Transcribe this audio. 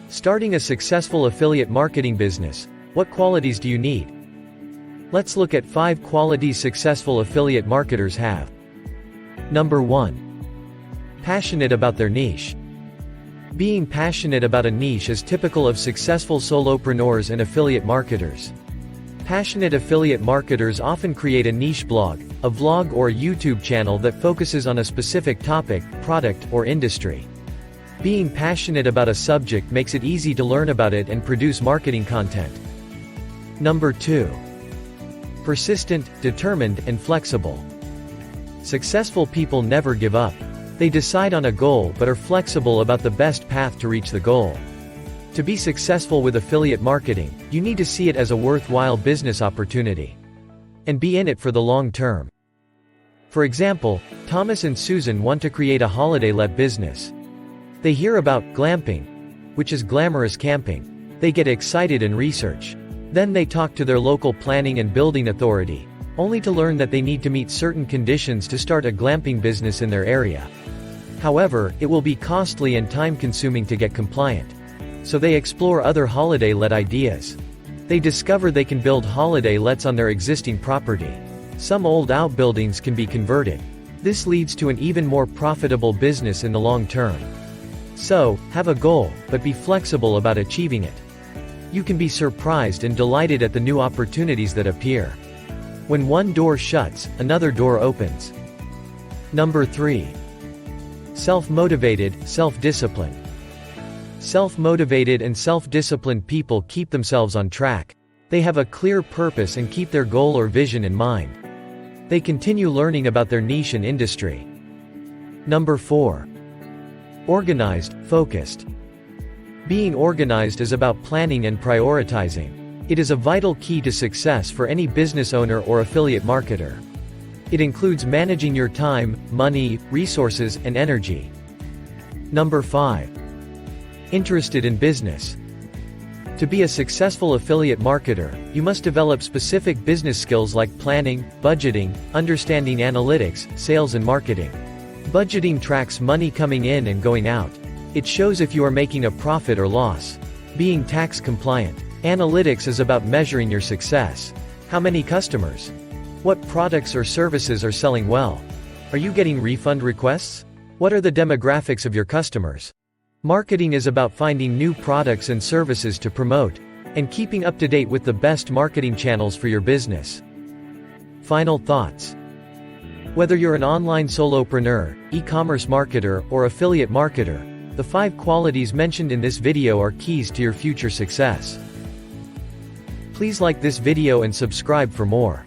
Starting a successful affiliate marketing business, what qualities do you need? Let's look at 5 qualities successful affiliate marketers have. Number 1. Passionate about their niche. Being passionate about a niche is typical of successful solopreneurs and affiliate marketers. Passionate affiliate marketers often create a niche blog, a vlog or a YouTube channel that focuses on a specific topic, product, or industry. Being passionate about a subject makes it easy to learn about it and produce marketing content. Number 2. Persistent, determined, and flexible. Successful people never give up. They decide on a goal but are flexible about the best path to reach the goal. To be successful with affiliate marketing, you need to see it as a worthwhile business opportunity. And be in it for the long term. For example, Thomas and Susan want to create a holiday-let business. They hear about glamping, which is glamorous camping. They get excited and research. Then they talk to their local planning and building authority, only to learn that they need to meet certain conditions to start a glamping business in their area. However, it will be costly and time-consuming to get compliant. So they explore other holiday-let ideas. They discover they can build holiday-lets on their existing property. Some old outbuildings can be converted. This leads to an even more profitable business in the long term. So, have a goal, but be flexible about achieving it. You can be surprised and delighted at the new opportunities that appear. When one door shuts, another door opens. Number 3. Self-motivated, self-disciplined. Self-motivated and self-disciplined people keep themselves on track. They have a clear purpose and keep their goal or vision in mind. They continue learning about their niche and industry. Number 4. Organized, focused. Being organized is about planning and prioritizing. It is a vital key to success for any business owner or affiliate marketer. It includes managing your time, money, resources, and energy. Number 5. Interested in business. To be a successful affiliate marketer, you must develop specific business skills like planning, budgeting, understanding analytics, sales and marketing. Budgeting tracks money coming in and going out. It shows if you are making a profit or loss. Being tax compliant. Analytics is about measuring your success. How many customers? What products or services are selling well? Are you getting refund requests? What are the demographics of your customers? Marketing is about finding new products and services to promote, and keeping up to date with the best marketing channels for your business. Final thoughts. Whether you're an online solopreneur, e-commerce marketer, or affiliate marketer, the 5 qualities mentioned in this video are keys to your future success. Please like this video and subscribe for more.